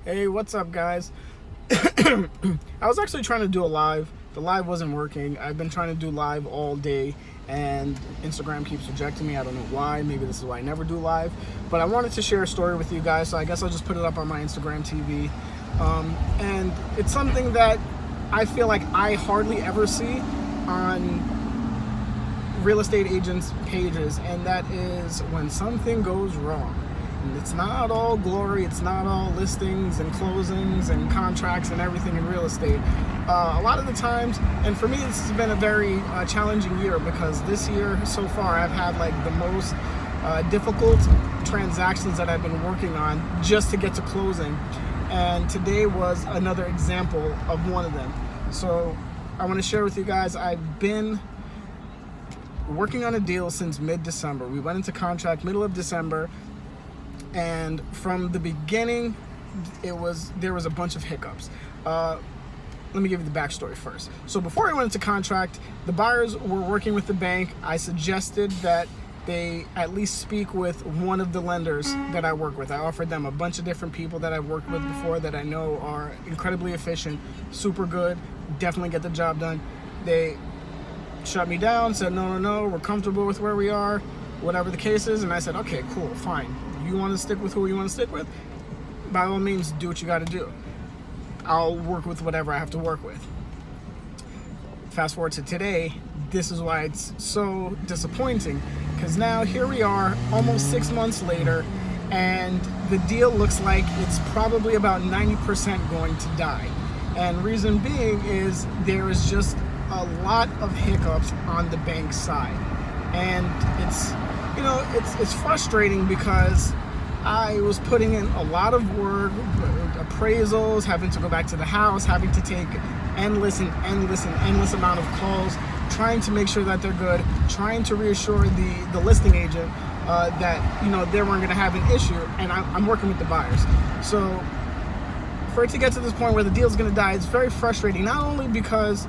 Hey, what's up, guys? I was actually trying to do a live. The live wasn't working. I've been trying to do live all day, and Instagram keeps rejecting me. I don't know why. Maybe this is why I never do live. But I wanted to share a story with you guys, so I guess I'll just put it up on my Instagram TV. And it's something that I feel like I hardly ever see on real estate agents' pages, and that is when something goes wrong. And it's not all glory, it's not all listings and closings and contracts and everything in real estate. A lot of the times, and for me this has been a very challenging year, because this year so far I've had like the most difficult transactions that I've been working on just to get to closing. And today was another example of one of them. So I want to share with you guys, I've been working on a deal since mid-December. We went into contract middle of December, and from the beginning there was a bunch of hiccups. Let me give you the backstory first. So before I went into contract, the buyers were working with the bank. I suggested that they at least speak with one of the lenders that I work with. I offered them a bunch of different people that I've worked with before that I know are incredibly efficient, super good, definitely get the job done. They shut me down, said no, we're comfortable with where we are, whatever the case is. And I said, okay, cool, fine. You want to stick with who you want to stick with? By all means, do what you got to do. I'll work with whatever I have to work with. Fast forward to today, this is why it's so disappointing, because now here we are almost 6 months later, and the deal looks like it's probably about 90% going to die. And reason being is there is just a lot of hiccups on the bank side. And it's frustrating, because I was putting in a lot of work, appraisals, having to go back to the house, having to take endless amount of calls, trying to make sure that they're good, trying to reassure the listing agent that they weren't going to have an issue, and I'm working with the buyers. So for it to get to this point where the deal's going to die, it's very frustrating, not only because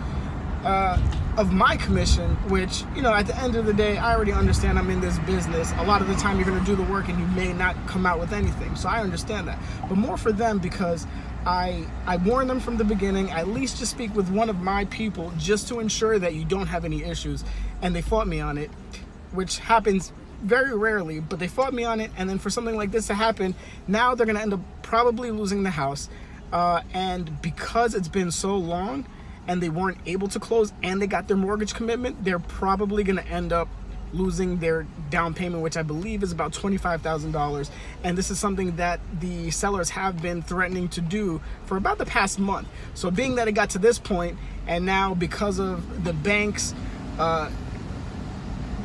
of my commission, which, at the end of the day, I already understand I'm in this business. A lot of the time you're going to do the work and you may not come out with anything. So I understand that. But more for them, because I warned them from the beginning, at least just speak with one of my people just to ensure that you don't have any issues. And they fought me on it, which happens very rarely, but they fought me on it. And then for something like this to happen, now they're going to end up probably losing the house. And because it's been so long, and they weren't able to close, and they got their mortgage commitment, they're probably going to end up losing their down payment, which I believe is about $25,000. And this is something that the sellers have been threatening to do for about the past month. So being that it got to this point, and now because of the bank's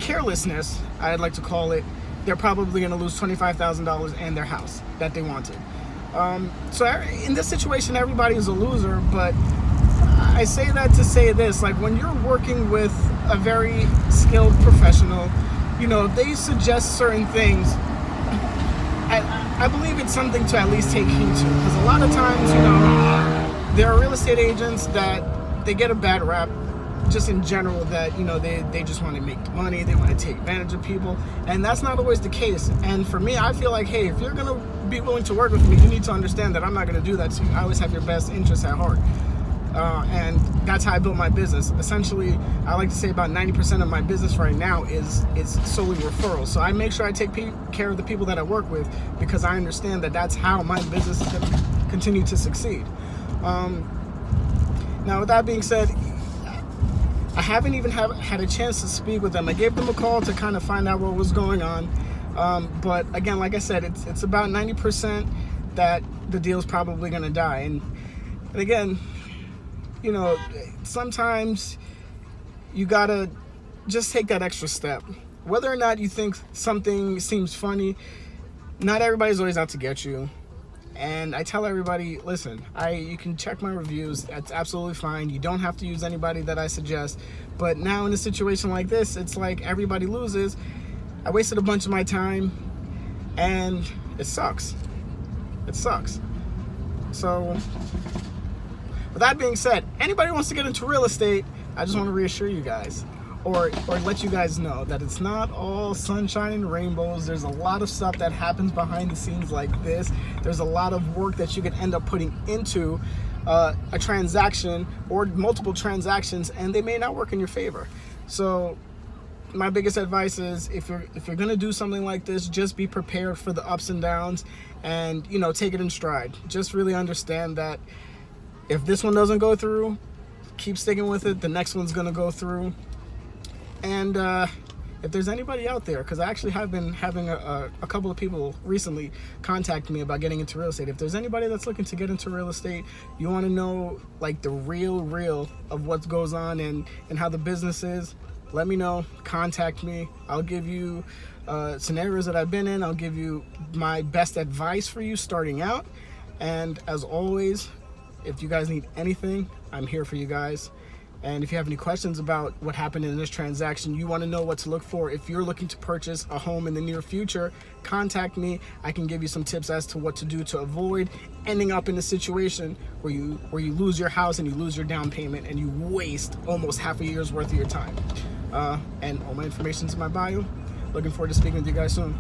carelessness, I'd like to call it, they're probably going to lose $25,000 and their house that they wanted. So in this situation, everybody is a loser, but I say that to say this, like, when you're working with a very skilled professional, if they suggest certain things, I believe it's something to at least take heed to, because a lot of times, there are real estate agents that they get a bad rap just in general, that, they just want to make money, they want to take advantage of people, and that's not always the case. And for me, I feel like, hey, if you're going to be willing to work with me, you need to understand that I'm not going to do that to you. I always have your best interests at heart. And that's how I built my business. Essentially, I like to say about 90% of my business right now is solely referrals. So I make sure I take care of the people that I work with, because I understand that that's how my business is going to continue to succeed. Now, with that being said, I haven't even had a chance to speak with them. I gave them a call to kind of find out what was going on. But again, like I said, it's about 90% that the deal's probably going to die. And again, sometimes you gotta just take that extra step. Whether or not you think something seems funny, not everybody's always out to get you. And I tell everybody, listen, you can check my reviews. That's absolutely fine. You don't have to use anybody that I suggest. But now in a situation like this, it's like everybody loses. I wasted a bunch of my time, and it sucks. It sucks. So with that being said, anybody who wants to get into real estate, I just want to reassure you guys, or let you guys know that it's not all sunshine and rainbows. There's a lot of stuff that happens behind the scenes like this. There's a lot of work that you could end up putting into a transaction or multiple transactions, and they may not work in your favor. So my biggest advice is, if you're gonna do something like this, just be prepared for the ups and downs, and take it in stride. Just really understand that if this one doesn't go through, keep sticking with it. The next one's gonna go through. And if there's anybody out there, because I actually have been having a couple of people recently contact me about getting into real estate. If there's anybody that's looking to get into real estate, you want to know like the real of what goes on and how the business is, let me know. Contact me. I'll give you scenarios that I've been in. I'll give you my best advice for you starting out. And as always, if you guys need anything, I'm here for you guys. And if you have any questions about what happened in this transaction, you want to know what to look for, if you're looking to purchase a home in the near future, contact me. I can give you some tips as to what to do to avoid ending up in a situation where you lose your house and you lose your down payment and you waste almost half a year's worth of your time. And all my information's in my bio. Looking forward to speaking with you guys soon.